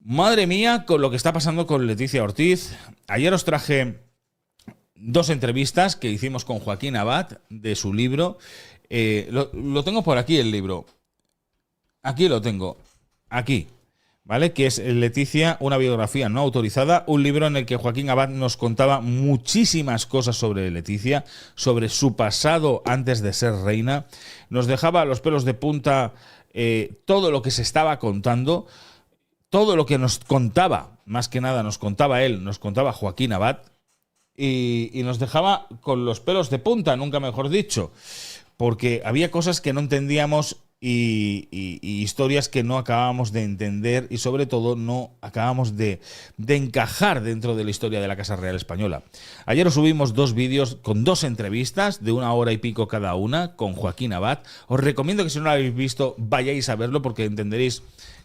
Madre mía, con lo que está pasando con Leticia Ortiz. Ayer os traje dos entrevistas que hicimos con Joaquín Abad de su libro. Lo tengo por aquí el libro. Aquí lo tengo. Aquí. ¿Vale? Que es Leticia, una biografía no autorizada, un libro en el que Joaquín Abad nos contaba muchísimas cosas sobre Leticia, sobre su pasado antes de ser reina. Nos dejaba los pelos de punta todo lo que se estaba contando, todo lo que nos contaba, más que nada nos contaba él, nos contaba Joaquín Abad, y nos dejaba con los pelos de punta, nunca mejor dicho, porque había cosas que no entendíamos y historias que no acabábamos de entender y sobre todo no acabamos de encajar dentro de la historia de la Casa Real Española. Ayer os subimos dos vídeos con dos entrevistas de 1 hora y pico cada una con Joaquín Abad. Os recomiendo que si no lo habéis visto vayáis a verlo porque entenderéis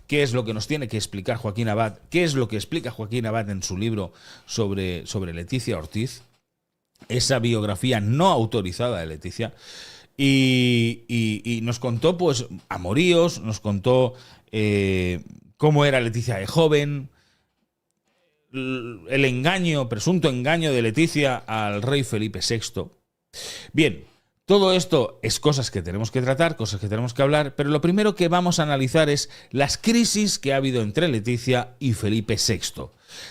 qué es lo que nos tiene que explicar Joaquín Abad, qué es lo que explica Joaquín Abad en su libro sobre Leticia Ortiz, esa biografía no autorizada de Leticia. Y nos contó pues amoríos, nos contó cómo era Leticia de joven, el engaño, presunto engaño de Leticia al rey Felipe VI. Bien, todo esto es cosas que tenemos que tratar, cosas que tenemos que hablar, pero lo primero que vamos a analizar es las crisis que ha habido entre Leticia y Felipe VI.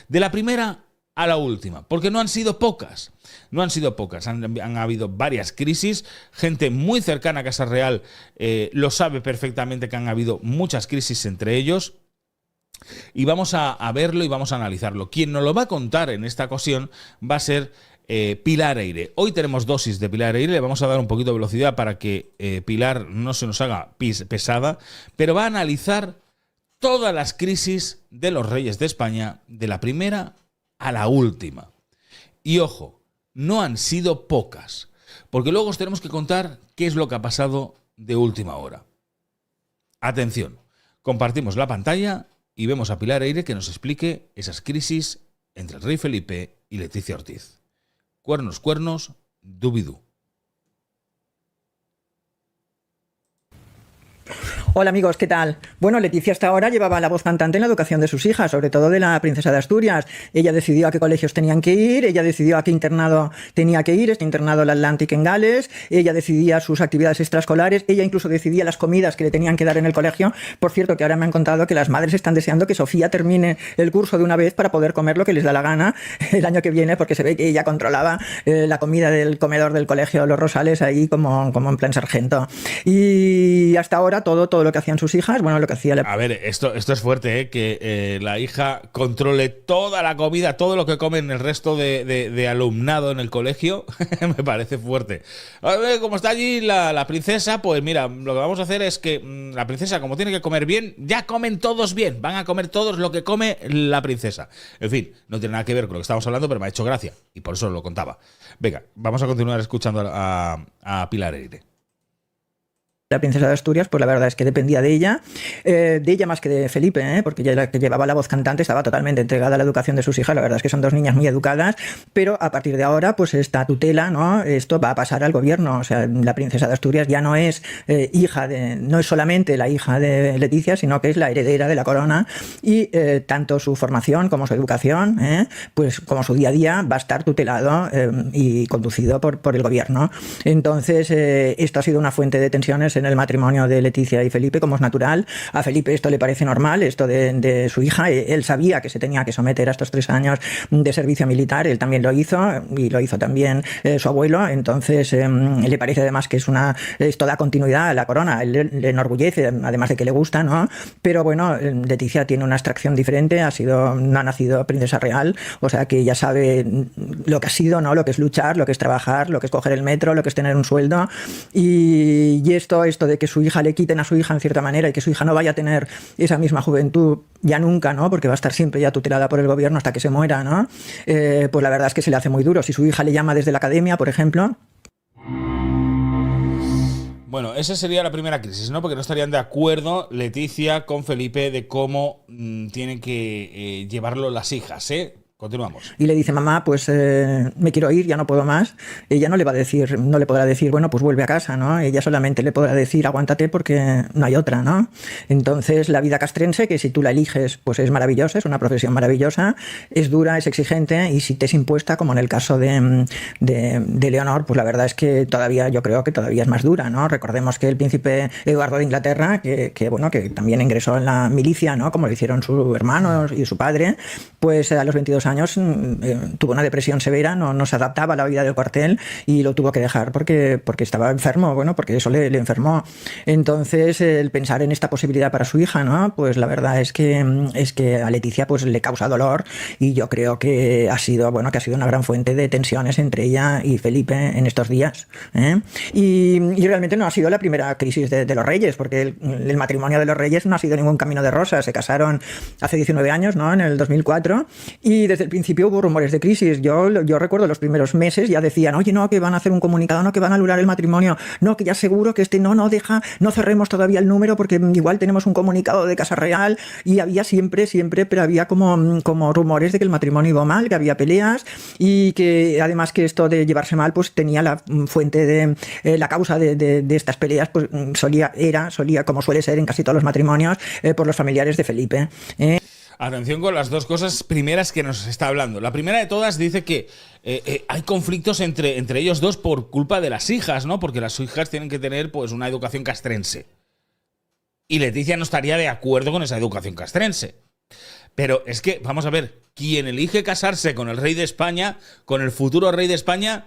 De la primera a la última, porque no han sido pocas. No han sido pocas, han habido varias crisis. Gente muy cercana a Casa Real lo sabe perfectamente que han habido muchas crisis entre ellos. Y vamos a verlo y vamos a analizarlo. Quien nos lo va a contar en esta ocasión va a ser Pilar Eyre. Hoy tenemos dosis de Pilar Eyre, le vamos a dar un poquito de velocidad para que Pilar no se nos haga pesada, pero va a analizar todas las crisis de los reyes de España, de la primera a la última. Y ojo, no han sido pocas, porque luego os tenemos que contar qué es lo que ha pasado de última hora. Atención, compartimos la pantalla y vemos a Pilar Eyre que nos explique esas crisis entre el rey Felipe y Leticia Ortiz. Cuernos, cuernos, dubidú. Hola amigos, ¿qué tal? Bueno, Leticia hasta ahora llevaba la voz cantante en la educación de sus hijas, sobre todo de la princesa de Asturias. Ella decidió a qué colegios tenían que ir, ella decidió a qué internado tenía que ir, este internado el Atlantic en Gales, ella decidía sus actividades extraescolares, ella incluso decidía las comidas que le tenían que dar en el colegio. Por cierto, que ahora me han contado que las madres están deseando que Sofía termine el curso de una vez para poder comer lo que les da la gana el año que viene, porque se ve que ella controlaba la comida del comedor del colegio Los Rosales ahí como en plan sargento. Y hasta ahora todo lo que hacían sus hijas, bueno, lo que hacía... A ver, esto es fuerte, que la hija controle toda la comida, todo lo que comen el resto de alumnado en el colegio, me parece fuerte. A ver, como está allí la princesa, pues mira, lo que vamos a hacer es que la princesa, como tiene que comer bien, ya comen todos bien, van a comer todos lo que come la princesa. En fin, no tiene nada que ver con lo que estamos hablando, pero me ha hecho gracia, y por eso lo contaba. Venga, vamos a continuar escuchando a Pilar Eyre. La princesa de Asturias, pues la verdad es que dependía de ella más que de Felipe, porque ella la que llevaba la voz cantante, estaba totalmente entregada a la educación de sus hijas. La verdad es que son dos niñas muy educadas, pero a partir de ahora, pues esta tutela, ¿no? Esto va a pasar al gobierno. O sea, la princesa de Asturias ya no es no es solamente la hija de Leticia, sino que es la heredera de la corona, y tanto su formación como su educación, pues como su día a día va a estar tutelado y conducido por el gobierno. Entonces, esto ha sido una fuente de tensiones en el matrimonio de Leticia y Felipe, como es natural. A Felipe esto le parece normal, esto de su hija. Él sabía que se tenía que someter a estos 3 años de servicio militar, él también lo hizo, y lo hizo también su abuelo. Entonces le parece además que esto da continuidad a la corona, él le enorgullece, además de que le gusta, ¿no? Pero bueno, Leticia tiene una extracción diferente, no ha nacido princesa real, o sea que ya sabe lo que ha sido, ¿no? Lo que es luchar, lo que es trabajar, lo que es coger el metro, lo que es tener un sueldo, y esto de que su hija le quiten a su hija en cierta manera y que su hija no vaya a tener esa misma juventud ya nunca, ¿no? Porque va a estar siempre ya tutelada por el gobierno hasta que se muera, ¿no? Pues la verdad es que se le hace muy duro. Si su hija le llama desde la academia, por ejemplo... Bueno, esa sería la primera crisis, ¿no? Porque no estarían de acuerdo Leticia con Felipe de cómo tienen que llevarlo las hijas, ¿eh? Continuamos. Y le dice, mamá, pues me quiero ir, ya no puedo más. Ella no le va a decir, no le podrá decir, bueno, pues vuelve a casa, ¿no? Ella solamente le podrá decir, aguántate porque no hay otra, ¿no? Entonces, la vida castrense, que si tú la eliges, pues es maravillosa, es una profesión maravillosa, es dura, es exigente, y si te es impuesta, como en el caso de Leonor, pues la verdad es que todavía, yo creo que todavía es más dura, ¿no? Recordemos que el príncipe Eduardo de Inglaterra, bueno, que también ingresó en la milicia, ¿no? Como lo hicieron sus hermanos y su padre, pues a los 22 años tuvo una depresión severa, no se adaptaba a la vida del cuartel y lo tuvo que dejar porque estaba enfermo, bueno, porque eso le enfermó. Entonces, el pensar en esta posibilidad para su hija, ¿no? Pues la verdad es que a Leticia pues le causa dolor, y yo creo que ha sido una gran fuente de tensiones entre ella y Felipe en estos días, ¿eh? Y realmente no ha sido la primera crisis de los reyes, porque el matrimonio de los reyes no ha sido ningún camino de rosas. Se casaron hace 19 años, ¿no? En el 2004, y desde el principio hubo rumores de crisis. Yo recuerdo los primeros meses ya decían, oye, no, que van a hacer un comunicado, no, que van a anular el matrimonio, no, que ya seguro que no cerremos todavía el número porque igual tenemos un comunicado de Casa Real, y había siempre, pero había como rumores de que el matrimonio iba mal, que había peleas, y que además que esto de llevarse mal pues tenía la fuente de la causa de estas peleas, pues solía, como suele ser en casi todos los matrimonios, por los familiares de Felipe. Atención con las dos cosas primeras que nos está hablando. La primera de todas dice que hay conflictos entre ellos dos por culpa de las hijas, ¿no? Porque las hijas tienen que tener pues una educación castrense. Y Leticia no estaría de acuerdo con esa educación castrense. Pero es que, vamos a ver, quien elige casarse con el rey de España, con el futuro rey de España,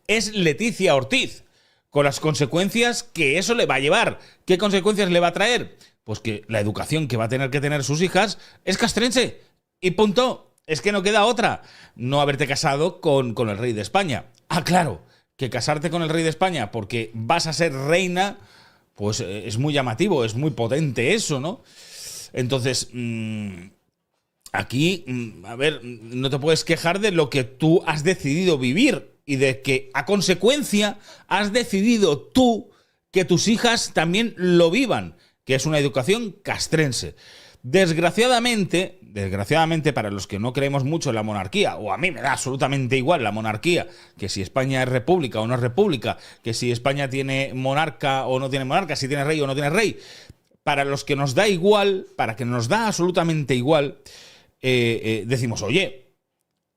es Leticia Ortiz, con las consecuencias que eso le va a llevar. ¿Qué consecuencias le va a traer? Pues que la educación que va a tener que tener sus hijas es castrense. Y punto. Es que no queda otra. No haberte casado con el rey de España. Ah, claro, que casarte con el rey de España porque vas a ser reina, pues es muy llamativo, es muy potente eso, ¿no? Entonces, aquí, a ver, no te puedes quejar de lo que tú has decidido vivir y de que, a consecuencia, has decidido tú que tus hijas también lo vivan, que es una educación castrense. Desgraciadamente para los que no creemos mucho en la monarquía, o a mí me da absolutamente igual la monarquía, que si España es república o no es república, que si España tiene monarca o no tiene monarca, si tiene rey o no tiene rey, para los que nos da igual, para que nos da absolutamente igual, decimos, oye,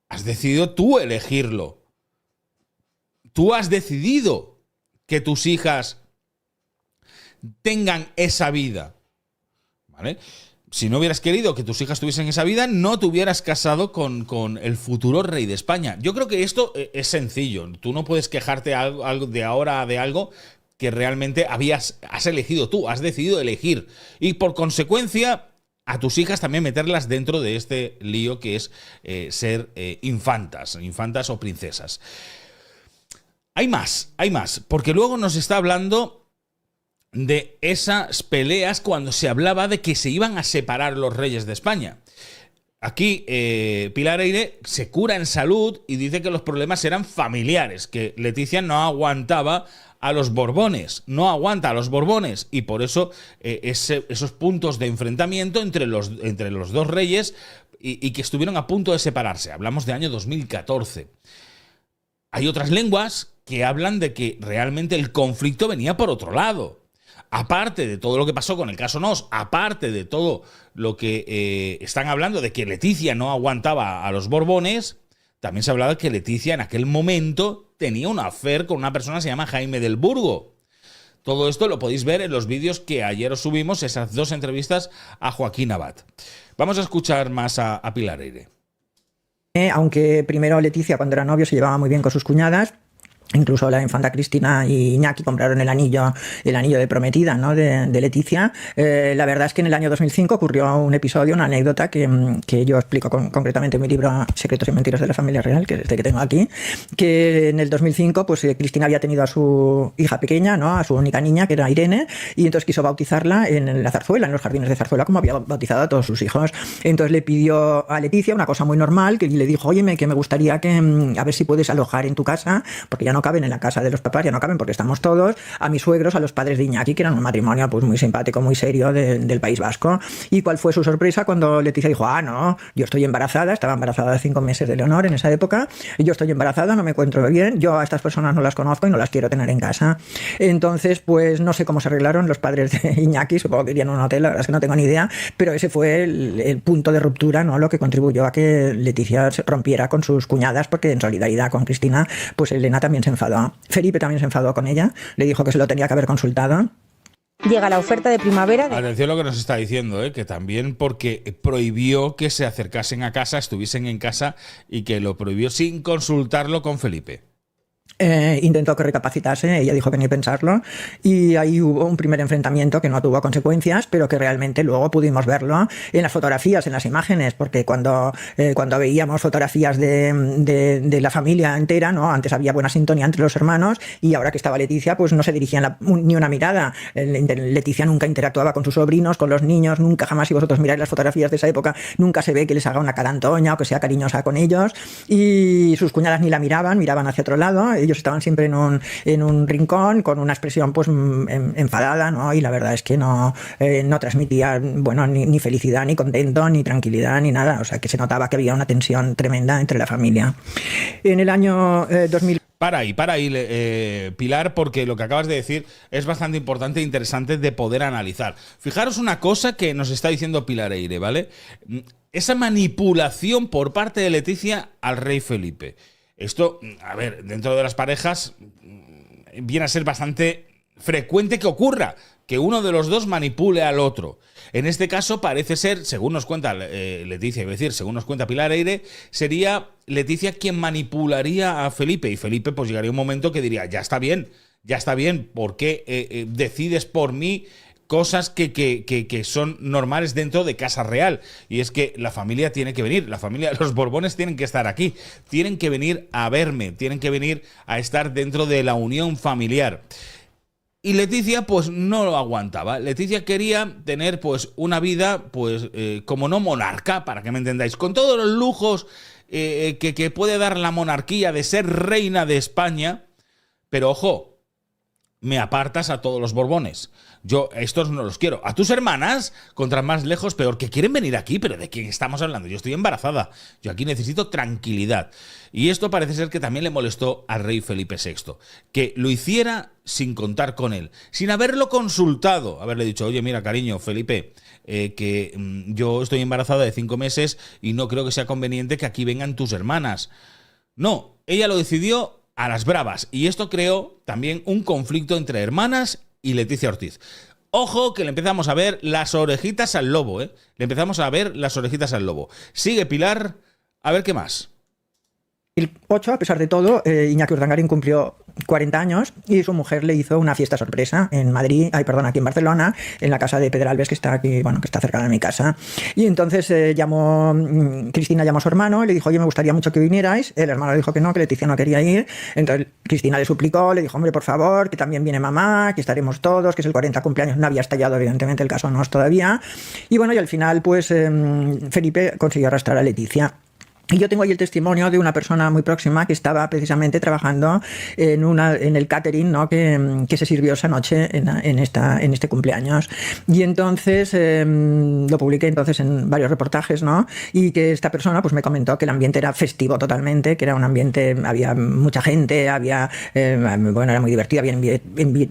has decidido tú elegirlo. Tú has decidido que tus hijas tengan esa vida, ¿vale? Si no hubieras querido que tus hijas tuviesen esa vida, no te hubieras casado con el futuro rey de España. Yo creo que esto es sencillo. Tú no puedes quejarte algo de ahora de algo que realmente has elegido tú, has decidido elegir. Y por consecuencia, a tus hijas también meterlas dentro de este lío que es ser infantas o princesas. Hay más, porque luego nos está hablando de esas peleas cuando se hablaba de que se iban a separar los reyes de España. Aquí Pilar Eyre se cura en salud y dice que los problemas eran familiares, que Leticia no aguantaba a los Borbones, y por eso esos puntos de enfrentamiento entre los dos reyes y que estuvieron a punto de separarse. Hablamos de año 2014. Hay otras lenguas que hablan de que realmente el conflicto venía por otro lado. Aparte de todo lo que pasó con el caso Nos, aparte de todo lo que están hablando de que Leticia no aguantaba a los Borbones, también se hablaba de que Leticia en aquel momento tenía un affair con una persona que se llama Jaime del Burgo. Todo esto lo podéis ver en los vídeos que ayer os subimos, esas dos entrevistas a Joaquín Abad. Vamos a escuchar más a Pilar Eyre. Aunque primero Leticia, cuando era novio, se llevaba muy bien con sus cuñadas. Incluso la infanta Cristina y Iñaki compraron el anillo de prometida, ¿no? de Leticia. La verdad es que en el año 2005 ocurrió un episodio, una anécdota que yo explico concretamente en mi libro Secretos y Mentiras de la Familia Real, que es este que tengo aquí, que en el 2005 pues Cristina había tenido a su hija pequeña, ¿no? A su única niña, que era Irene, y entonces quiso bautizarla en la Zarzuela, en los jardines de Zarzuela, como había bautizado a todos sus hijos. Entonces le pidió a Leticia una cosa muy normal, que le dijo, oye, que me gustaría que a ver si puedes alojar en tu casa, porque ya no no caben en la casa de los papás, ya no caben porque estamos todos, a mis suegros, a los padres de Iñaki, que eran un matrimonio pues muy simpático, muy serio del País Vasco. ¿Y cuál fue su sorpresa cuando Leticia dijo, no, yo estoy embarazada, estaba embarazada de 5 meses de Leonor en esa época, y yo estoy embarazada, no me encuentro bien, yo a estas personas no las conozco y no las quiero tener en casa? Entonces, pues no sé cómo se arreglaron los padres de Iñaki, supongo que irían a un hotel, la verdad es que no tengo ni idea, pero ese fue el punto de ruptura, ¿no? Lo que contribuyó a que Leticia se rompiera con sus cuñadas, porque en solidaridad con Cristina, pues Elena también se enfadó. Felipe también se enfadó con ella, le dijo que se lo tenía que haber consultado. Llega la oferta de primavera. Atención a lo que nos está diciendo, que también porque prohibió que se acercasen a casa, estuviesen en casa, y que lo prohibió sin consultarlo con Felipe. Intentó que recapacitase, ella dijo que ni pensarlo, y ahí hubo un primer enfrentamiento que no tuvo consecuencias, pero que realmente luego pudimos verlo en las fotografías, en las imágenes, porque cuando veíamos fotografías de la familia entera, ¿no? Antes había buena sintonía entre los hermanos, y ahora que estaba Leticia, pues no se dirigían ni una mirada. Leticia nunca interactuaba con sus sobrinos, con los niños, nunca, jamás, si vosotros miráis las fotografías de esa época, nunca se ve que les haga una cara antoña o que sea cariñosa con ellos, y sus cuñadas ni la miraban hacia otro lado. Ellos estaban siempre en un rincón con una expresión pues enfadada, ¿no? Y la verdad es que no transmitía, bueno, ni felicidad, ni contento, ni tranquilidad, ni nada. O sea, que se notaba que había una tensión tremenda entre la familia. En el año 2000... Para ahí, Pilar, porque lo que acabas de decir es bastante importante e interesante de poder analizar. Fijaros una cosa que nos está diciendo Pilar Eyre, ¿vale? Esa manipulación por parte de Leticia al rey Felipe. Esto, a ver, dentro de las parejas viene a ser bastante frecuente que ocurra, que uno de los dos manipule al otro. En este caso parece ser, según nos cuenta Leticia, iba a decir, según nos cuenta Pilar Eyre, sería Leticia quien manipularía a Felipe, y Felipe pues llegaría un momento que diría, ya está bien, ¿por qué decides por mí cosas que son normales dentro de Casa Real? Y es que la familia tiene que venir, los Borbones tienen que estar aquí, tienen que venir a verme, tienen que venir a estar dentro de la unión familiar. Y Leticia pues no lo aguantaba. Leticia quería tener pues una vida pues como no monarca, para que me entendáis, con todos los lujos que puede dar la monarquía de ser reina de España, pero ojo, me apartas a todos los Borbones. Yo a estos no los quiero. A tus hermanas, contra más lejos, peor, que quieren venir aquí, pero ¿de quién estamos hablando? Yo estoy embarazada. Yo aquí necesito tranquilidad. Y esto parece ser que también le molestó al rey Felipe VI. Que lo hiciera sin contar con él, sin haberlo consultado. Haberle dicho, oye, mira, cariño, Felipe, que yo estoy embarazada de 5 meses y no creo que sea conveniente que aquí vengan tus hermanas. No, ella lo decidió a las bravas, y esto creó también un conflicto entre hermanas y Leticia Ortiz. Ojo, que le empezamos a ver las orejitas al lobo, Le empezamos a ver las orejitas al lobo. Sigue Pilar, a ver qué más. 2008, a pesar de todo, Iñaki Urdangarín cumplió 40 años y su mujer le hizo una fiesta sorpresa en Madrid, aquí en Barcelona, en la casa de Pedralbes, que está aquí, bueno, que está cerca de mi casa. Y entonces Cristina llamó a su hermano y le dijo, oye, me gustaría mucho que vinierais. El hermano le dijo que no, que Leticia no quería ir. Entonces Cristina le suplicó, le dijo, hombre, por favor, que también viene mamá, que estaremos todos, que es el 40 cumpleaños. No había estallado, evidentemente, el caso no es todavía. Y bueno, y al final, pues Felipe consiguió arrastrar a Leticia. Y yo tengo ahí el testimonio de una persona muy próxima que estaba precisamente trabajando en el catering, ¿no? que se sirvió esa noche en este cumpleaños. Y entonces lo publiqué entonces en varios reportajes, ¿no? Y que esta persona pues me comentó que el ambiente era festivo totalmente, que era un ambiente, había mucha gente, bueno, era muy divertido, habían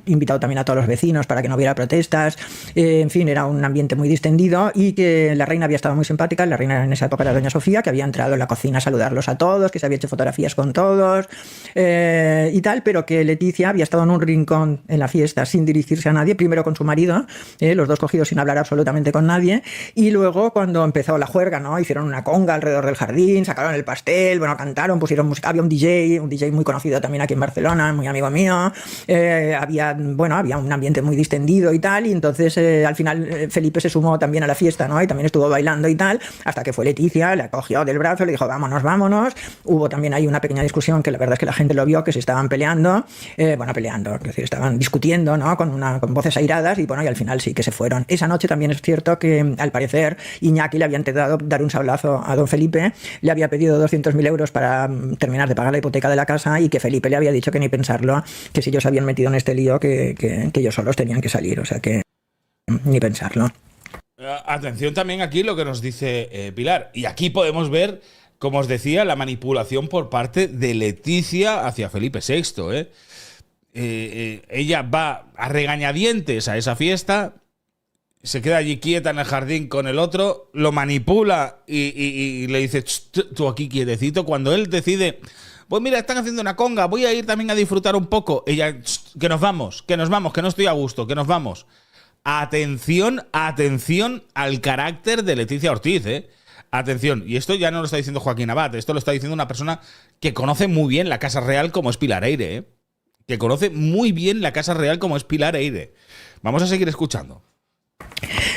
invitado también a todos los vecinos para que no hubiera protestas, en fin, era un ambiente muy distendido, y que la reina había estado muy simpática. La reina en esa época era doña Sofía, que había entrado en la cocina a saludarlos a todos, que se había hecho fotografías con todos y tal, pero que Leticia había estado en un rincón en la fiesta sin dirigirse a nadie, primero con su marido, los dos cogidos sin hablar absolutamente con nadie, y luego cuando empezó la juerga, ¿no? Hicieron una conga alrededor del jardín, sacaron el pastel, bueno, cantaron, pusieron música, había un DJ muy conocido también aquí en Barcelona, muy amigo mío, había un ambiente muy distendido y tal, y entonces al final Felipe se sumó también a la fiesta, ¿no? Y también estuvo bailando y tal, hasta que fue Leticia, le cogió del brazo, le dijo, dijo, vámonos, vámonos. Hubo también ahí una pequeña discusión que la verdad es que la gente lo vio, que se estaban peleando, es decir, estaban discutiendo, ¿no? Con voces airadas y bueno, y al final sí que se fueron. Esa noche también es cierto que al parecer Iñaki le había intentado dar un sablazo a don Felipe, le había pedido 200.000 euros para terminar de pagar la hipoteca de la casa y que Felipe le había dicho que ni pensarlo, que si ellos habían metido en este lío que ellos solos tenían que salir, o sea que ni pensarlo. Atención también aquí lo que nos dice Pilar. Y aquí podemos ver, como os decía, la manipulación por parte de Leticia hacia Felipe VI. Ella va a regañadientes a esa fiesta, se queda allí quieta en el jardín con el otro, lo manipula y le dice, tú aquí quietecito. Cuando él decide, pues mira, están haciendo una conga, voy a ir también a disfrutar un poco. Ella, que nos vamos, que no estoy a gusto, que nos vamos. Atención al carácter de Leticia Ortiz, Atención, y esto ya no lo está diciendo Joaquín Abad, esto lo está diciendo una persona que conoce muy bien la Casa Real como es Pilar Eyre, que conoce muy bien la Casa Real como es Pilar Eyre. Vamos a seguir escuchando.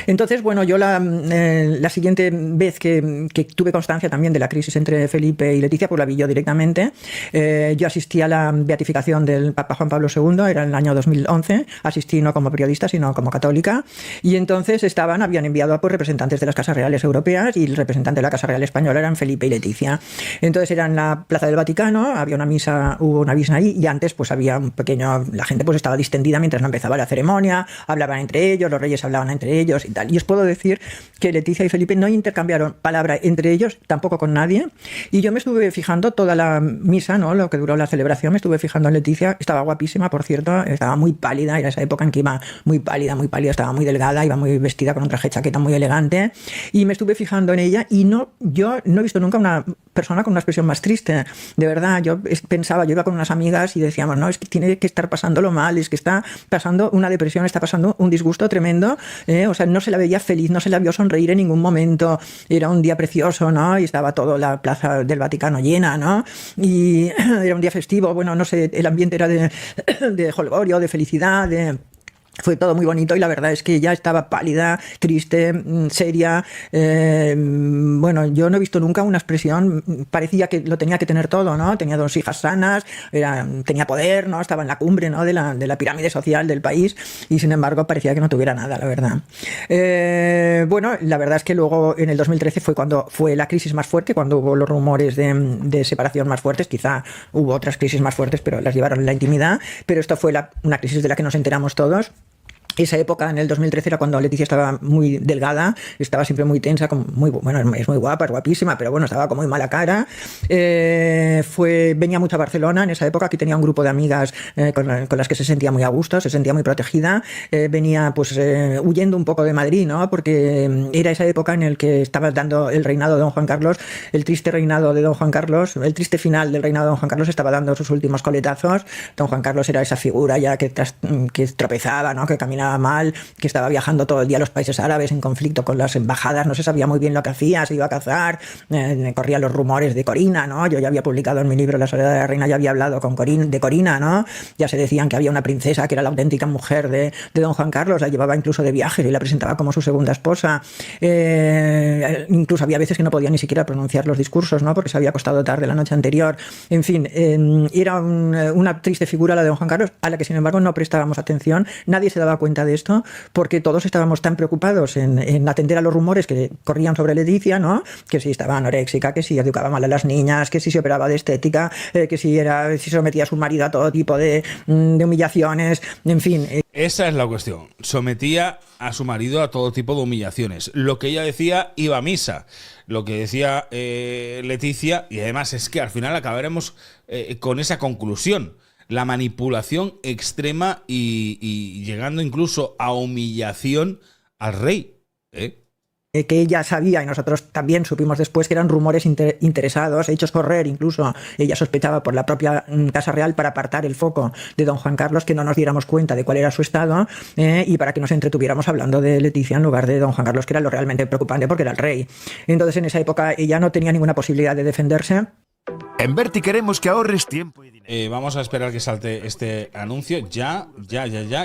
Entonces, bueno, yo la siguiente vez que tuve constancia también de la crisis entre Felipe y Leticia, pues la vi yo directamente. Yo asistí a la beatificación del Papa Juan Pablo II, era en el año 2011, asistí no como periodista, sino como católica, y entonces habían enviado pues, representantes de las Casas Reales Europeas y el representante de la Casa Real Española eran Felipe y Leticia. Entonces era en la Plaza del Vaticano, hubo una misa ahí, y antes pues había un pequeño, la gente pues estaba distendida mientras no empezaba la ceremonia, hablaban entre ellos, los reyes hablaban entre ellos, y tal. Y os puedo decir que Leticia y Felipe no intercambiaron palabra entre ellos, tampoco con nadie. Y yo me estuve fijando toda la misa, ¿no? Lo que duró la celebración, me estuve fijando en Leticia. Estaba guapísima, por cierto, estaba muy pálida, era esa época en que iba muy pálida, estaba muy delgada, iba muy vestida con un traje chaqueta muy elegante. Y me estuve fijando en ella y yo no he visto nunca una persona con una expresión más triste. De verdad, yo iba con unas amigas y decíamos, no, es que tiene que estar pasándolo mal, es que está pasando una depresión, está pasando un disgusto tremendo, o sea, no se la veía feliz, no se la vio sonreír en ningún momento, era un día precioso, ¿no? Y estaba toda la plaza del Vaticano llena, ¿no? Y era un día festivo, bueno, no sé, el ambiente era de jolgorio, de felicidad, fue todo muy bonito y la verdad es que ella estaba pálida, triste, seria. Bueno, yo no he visto nunca una expresión, parecía que lo tenía que tener todo, ¿no? Tenía 2 hijas sanas, tenía poder, ¿no? Estaba en la cumbre, ¿no? de la pirámide social del país y sin embargo parecía que no tuviera nada, la verdad. Bueno, la verdad es que luego en el 2013 fue cuando fue la crisis más fuerte, cuando hubo los rumores de separación más fuertes. Quizá hubo otras crisis más fuertes, pero las llevaron en la intimidad, pero esto fue una crisis de la que nos enteramos todos. Esa época, en el 2013, era cuando Leticia estaba muy delgada, estaba siempre muy tensa, bueno, es muy guapa, es guapísima, pero bueno, estaba con muy mala cara. Venía mucho a Barcelona en esa época, aquí tenía un grupo de amigas con las que se sentía muy a gusto, se sentía muy protegida. Venía pues huyendo un poco de Madrid, ¿no? Porque era esa época en la que estaba dando el reinado de don Juan Carlos, el triste reinado de don Juan Carlos, el triste final del reinado de don Juan Carlos, estaba dando sus últimos coletazos. Don Juan Carlos era esa figura ya que tropezaba, ¿no? Que caminaba mal, que estaba viajando todo el día a los países árabes en conflicto con las embajadas, no se sabía muy bien lo que hacía, se iba a cazar, corrían los rumores de Corina, ¿no? Yo ya había publicado en mi libro La soledad de la reina, ya había hablado de Corina, ¿no? Ya se decían que había una princesa que era la auténtica mujer de don Juan Carlos, la llevaba incluso de viaje y la presentaba como su segunda esposa. Incluso había veces que no podía ni siquiera pronunciar los discursos, ¿no? Porque se había acostado tarde la noche anterior. En fin, era una triste figura la de don Juan Carlos, a la que sin embargo no prestábamos atención, nadie se daba cuenta de esto, porque todos estábamos tan preocupados en atender a los rumores que corrían sobre Leticia, ¿no? Que si estaba anoréxica, que si educaba mal a las niñas, que si se operaba de estética, que si sometía a su marido a todo tipo de humillaciones, en fin. Esa es la cuestión. Sometía a su marido a todo tipo de humillaciones. Lo que ella decía iba a misa. Lo que decía Leticia, y además es que al final acabaremos con esa conclusión. La manipulación extrema y llegando incluso a humillación al rey. Que ella sabía, y nosotros también supimos después, que eran rumores interesados, hechos correr incluso. Ella sospechaba por la propia Casa Real para apartar el foco de don Juan Carlos, que no nos diéramos cuenta de cuál era su estado, y para que nos entretuviéramos hablando de Leticia en lugar de don Juan Carlos, que era lo realmente preocupante porque era el rey. Entonces en esa época ella no tenía ninguna posibilidad de defenderse. En Berti queremos que ahorres tiempo y dinero. Vamos a esperar que salte este anuncio ya,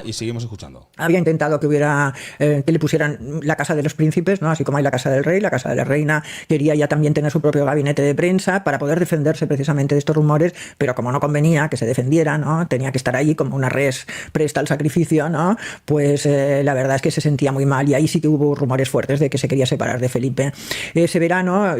y seguimos escuchando. Había intentado que hubiera que le pusieran la casa de los príncipes, ¿no? Así como hay la casa del rey, la casa de la reina. Quería ya también tener su propio gabinete de prensa para poder defenderse precisamente de estos rumores, pero como no convenía que se defendiera, ¿no? Tenía que estar ahí como una res presta al sacrificio, ¿no? Pues la verdad es que se sentía muy mal y ahí sí que hubo rumores fuertes de que se quería separar de Felipe. Ese verano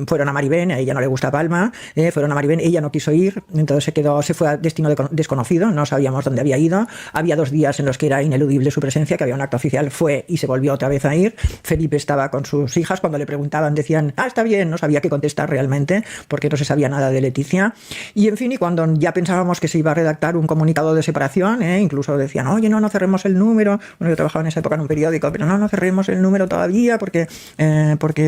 fueron a Maribén, a ella no le gusta Palma, fueron a Maribén, ella no quiso ir, entonces se fue a destino desconocido, no sabíamos dónde había ido. Había 2 días en los que era ineludible su presencia, que había un acto oficial, fue y se volvió otra vez a ir. Felipe estaba con sus hijas, cuando le preguntaban decían, está bien, no sabía qué contestar realmente, porque no se sabía nada de Leticia. Y en fin, y cuando ya pensábamos que se iba a redactar un comunicado de separación, incluso decían, oye, no cerremos el número. Bueno, yo trabajaba en esa época en un periódico, pero no cerremos el número todavía, porque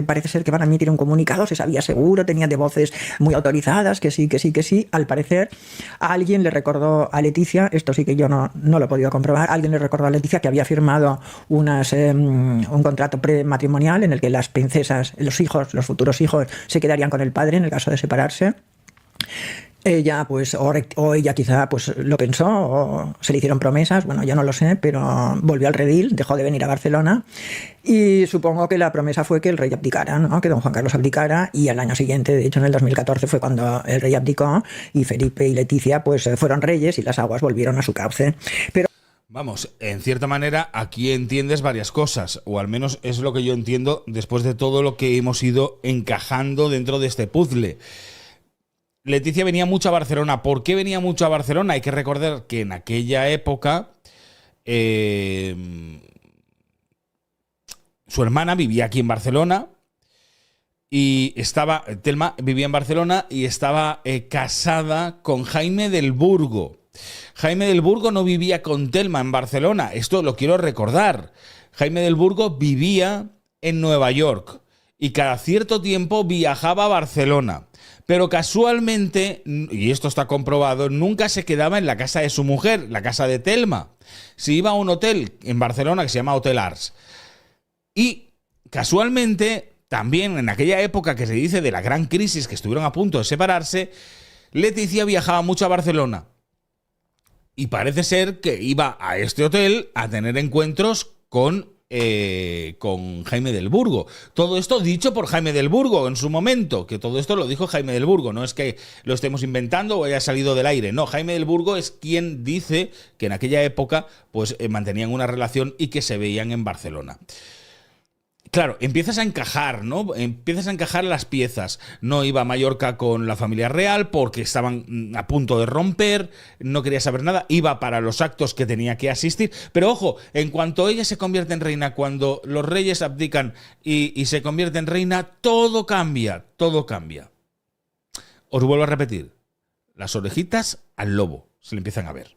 parece ser que van a emitir un comunicado, se sabía seguro, tenía de voces muy autorizadas, que sí. Al parecer, a alguien le recordó a Leticia, esto sí que yo no lo he podido comprobar, alguien le recordó a Leticia que había firmado un contrato prematrimonial en el que las princesas, los futuros hijos, se quedarían con el padre en el caso de separarse. Ella, pues, o ella quizá pues lo pensó, o se le hicieron promesas, bueno, yo no lo sé, pero volvió al redil, dejó de venir a Barcelona y supongo que la promesa fue que el rey abdicara, ¿no? Que don Juan Carlos abdicara, y al año siguiente, de hecho en el 2014 fue cuando el rey abdicó y Felipe y Leticia pues fueron reyes y las aguas volvieron a su cauce. Pero vamos, en cierta manera aquí entiendes varias cosas, o al menos es lo que yo entiendo después de todo lo que hemos ido encajando dentro de este puzzle. Leticia venía mucho a Barcelona. ¿Por qué venía mucho a Barcelona? Hay que recordar que en aquella época su hermana vivía aquí en Barcelona y Telma vivía en Barcelona y estaba casada con Jaime del Burgo. Jaime del Burgo no vivía con Telma en Barcelona, esto lo quiero recordar. Jaime del Burgo vivía en Nueva York y cada cierto tiempo viajaba a Barcelona. Pero casualmente, y esto está comprobado, nunca se quedaba en la casa de su mujer, la casa de Telma. Se iba a un hotel en Barcelona que se llama Hotel Ars. Y casualmente, también en aquella época que se dice de la gran crisis, que estuvieron a punto de separarse, Leticia viajaba mucho a Barcelona. Y parece ser que iba a este hotel a tener encuentros con Jaime del Burgo. Todo esto dicho por Jaime del Burgo en su momento, que todo esto lo dijo Jaime del Burgo, no es que lo estemos inventando o haya salido del aire, no, Jaime del Burgo es quien dice que en aquella época pues mantenían una relación y que se veían en Barcelona. Claro, empiezas a encajar, ¿no? Empiezas a encajar las piezas. No iba a Mallorca con la familia real porque estaban a punto de romper, no quería saber nada, iba para los actos que tenía que asistir. Pero ojo, en cuanto ella se convierte en reina, cuando los reyes abdican y se convierte en reina, todo cambia, todo cambia. Os vuelvo a repetir, las orejitas al lobo se le empiezan a ver.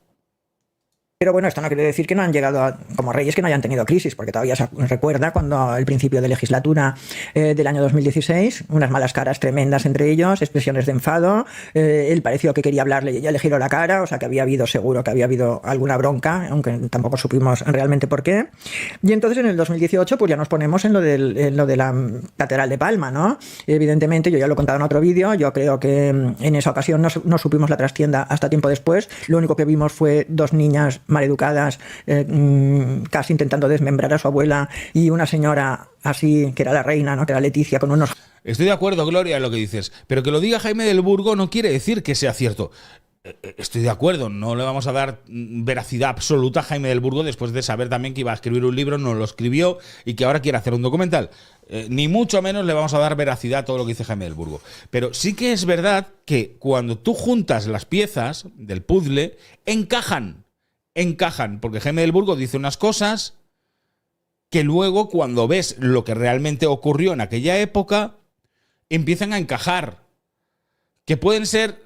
Pero bueno, esto no quiere decir que no han llegado como reyes que no hayan tenido crisis, porque todavía se recuerda cuando al principio de legislatura del año 2016, unas malas caras tremendas entre ellos, expresiones de enfado, él pareció que quería hablarle y ella le giró la cara, o sea que seguro que había habido alguna bronca, aunque tampoco supimos realmente por qué. Y entonces en el 2018 pues ya nos ponemos en lo de la Catedral de Palma, ¿no? Evidentemente, yo ya lo he contado en otro vídeo, yo creo que en esa ocasión no supimos la trastienda hasta tiempo después, lo único que vimos fue 2 niñas maleducadas, casi intentando desmembrar a su abuela, y una señora así, que era la reina, ¿no? Que era Leticia, con unos... Estoy de acuerdo, Gloria, en lo que dices, pero que lo diga Jaime del Burgo no quiere decir que sea cierto. Estoy de acuerdo, no le vamos a dar veracidad absoluta a Jaime del Burgo después de saber también que iba a escribir un libro, no lo escribió y que ahora quiere hacer un documental. Ni mucho menos le vamos a dar veracidad a todo lo que dice Jaime del Burgo. Pero sí que es verdad que cuando tú juntas las piezas del puzzle, encajan, porque Jaime del Burgo dice unas cosas que luego, cuando ves lo que realmente ocurrió en aquella época, empiezan a encajar. ¿Que pueden ser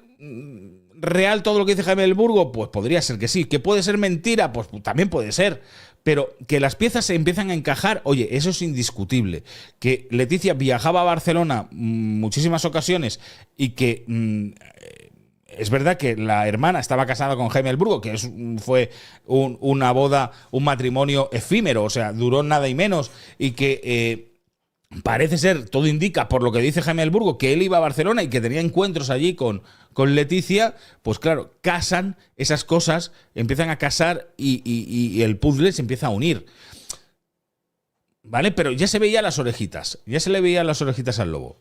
real todo lo que dice Jaime del Burgo? Pues podría ser que sí. ¿Que puede ser mentira? Pues también puede ser. Pero que las piezas se empiezan a encajar, oye, eso es indiscutible. Que Leticia viajaba a Barcelona muchísimas ocasiones y que... es verdad que la hermana estaba casada con Jaime del Burgo, que fue una boda, un matrimonio efímero, o sea, duró nada y menos, y que parece ser, todo indica, por lo que dice Jaime del Burgo, que él iba a Barcelona y que tenía encuentros allí con Leticia. Pues claro, casan esas cosas, empiezan a casar y el puzzle se empieza a unir. ¿Vale? Pero ya se veían las orejitas, ya se le veían las orejitas al lobo.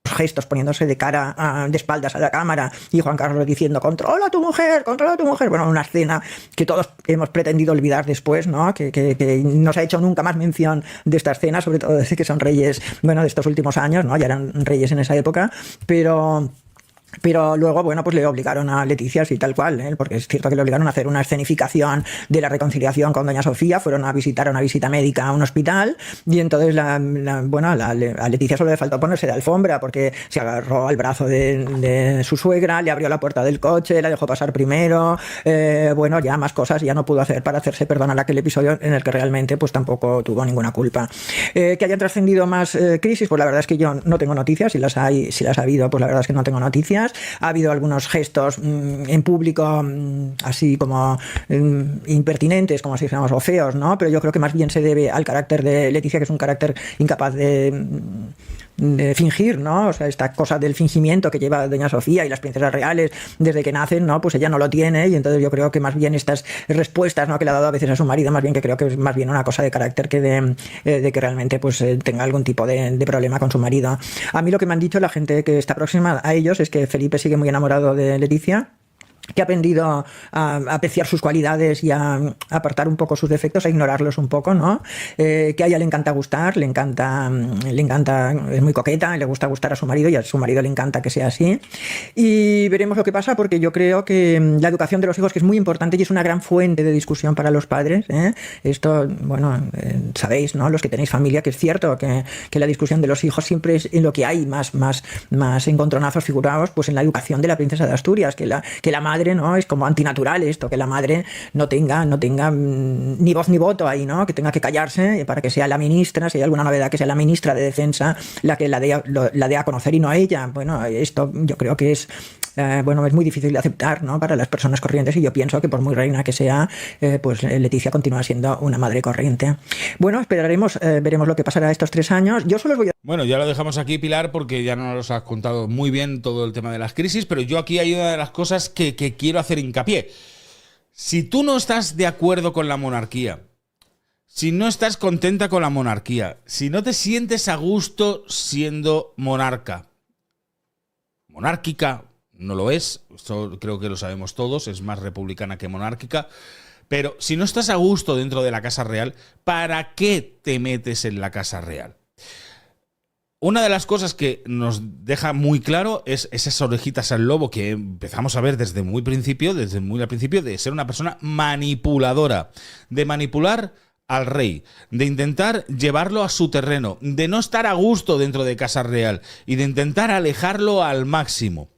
Gestos poniéndose de cara, de espaldas a la cámara, y Juan Carlos diciendo controla a tu mujer, controla a tu mujer. Bueno, una escena que todos hemos pretendido olvidar después, ¿no? Que no se ha hecho nunca más mención de esta escena, sobre todo desde que son reyes, bueno, de estos últimos años, ¿no? Ya eran reyes en esa época, pero luego, bueno, pues le obligaron a Leticia, así tal cual, ¿eh? Porque es cierto que le obligaron a hacer una escenificación de la reconciliación con doña Sofía. Fueron a visitar una visita médica a un hospital, y entonces a Leticia solo le faltó ponerse de alfombra, porque se agarró al brazo de su suegra, le abrió la puerta del coche, la dejó pasar primero, bueno, ya más cosas ya no pudo hacer para hacerse perdonar aquel episodio en el que realmente pues tampoco tuvo ninguna culpa. Que hayan trascendido más crisis, pues la verdad es que yo no tengo noticias. Si las ha habido, pues la verdad es que no tengo noticias. Ha habido algunos gestos en público así como impertinentes, como si dijéramos, o feos, ¿no? Pero yo creo que más bien se debe al carácter de Leticia, que es un carácter incapaz de fingir, ¿no? O sea, esta cosa del fingimiento que lleva doña Sofía y las princesas reales desde que nacen, ¿no? Pues ella no lo tiene, y entonces yo creo que más bien estas respuestas, ¿no?, que le ha dado a veces a su marido, más bien que creo que es más bien una cosa de carácter que de que realmente pues tenga algún tipo de problema con su marido. A mí lo que me han dicho la gente que está próxima a ellos es que Felipe sigue muy enamorado de Leticia, que ha aprendido a apreciar sus cualidades y a apartar un poco sus defectos, a ignorarlos un poco, ¿no? Que a ella le encanta gustar, le encanta, es muy coqueta, le gusta gustar a su marido, y a su marido le encanta que sea así. Y veremos lo que pasa, porque yo creo que la educación de los hijos, que es muy importante y es una gran fuente de discusión para los padres, ¿eh? Esto, bueno, sabéis, ¿no?, los que tenéis familia, que es cierto que la discusión de los hijos siempre es en lo que hay más encontronazos figurados, pues en la educación de la princesa de Asturias, que la madre, ¿no?, es como antinatural esto, que la madre no tenga ni voz ni voto ahí, ¿no?, que tenga que callarse para que sea la ministra, si hay alguna novedad, que sea la ministra de Defensa la que la dé a conocer y no a ella. Bueno, esto yo creo que es es muy difícil de aceptar, ¿no?, para las personas corrientes, y yo pienso que por muy reina que sea, pues Leticia continúa siendo una madre corriente. Bueno, esperaremos, veremos lo que pasará estos 3 años. Yo solo os voy a... Bueno, ya lo dejamos aquí, Pilar, porque ya no nos has contado muy bien todo el tema de las crisis, pero yo aquí hay una de las cosas que quiero hacer hincapié. Si tú no estás de acuerdo con la monarquía, si no estás contenta con la monarquía, si no te sientes a gusto siendo monárquica, no lo es, esto creo que lo sabemos todos, es más republicana que monárquica, pero si no estás a gusto dentro de la Casa Real, ¿para qué te metes en la Casa Real? Una de las cosas que nos deja muy claro es esas orejitas al lobo que empezamos a ver desde muy al principio, de ser una persona manipuladora, de manipular al rey, de intentar llevarlo a su terreno, de no estar a gusto dentro de Casa Real y de intentar alejarlo al máximo.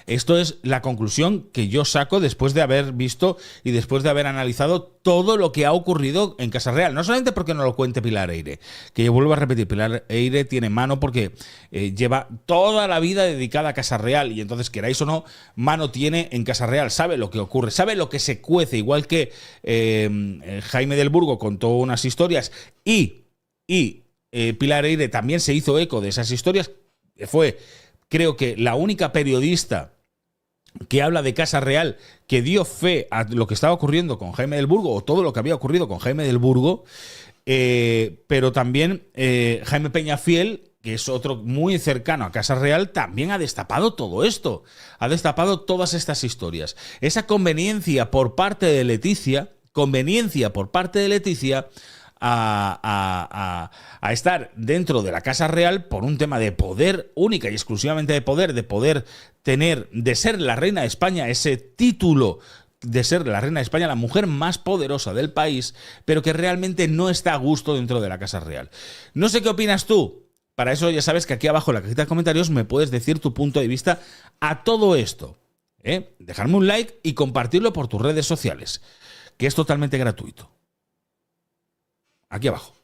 Esto es la conclusión que yo saco después de haber visto y después de haber analizado todo lo que ha ocurrido en Casa Real. No solamente porque no lo cuente Pilar Eyre, que yo vuelvo a repetir, Pilar Eyre tiene mano porque lleva toda la vida dedicada a Casa Real, y entonces, queráis o no, mano tiene en Casa Real, sabe lo que ocurre, sabe lo que se cuece, igual que Jaime del Burgo contó unas historias y Pilar Eyre también se hizo eco de esas historias. Fue, creo que, la única periodista que habla de Casa Real que dio fe a lo que estaba ocurriendo con Jaime del Burgo, o todo lo que había ocurrido con Jaime del Burgo, pero también Jaime Peñafiel, que es otro muy cercano a Casa Real, también ha destapado todo esto, ha destapado todas estas historias. Esa conveniencia por parte de Leticia, a estar dentro de la Casa Real por un tema de poder, única y exclusivamente de poder tener, de ser la reina de España, ese título de ser la reina de España, la mujer más poderosa del país, pero que realmente no está a gusto dentro de la Casa Real. No sé qué opinas tú. Para eso ya sabes que aquí abajo en la cajita de comentarios me puedes decir tu punto de vista a todo esto. Dejarme un like y compartirlo por tus redes sociales, que es totalmente gratuito. Aquí abajo.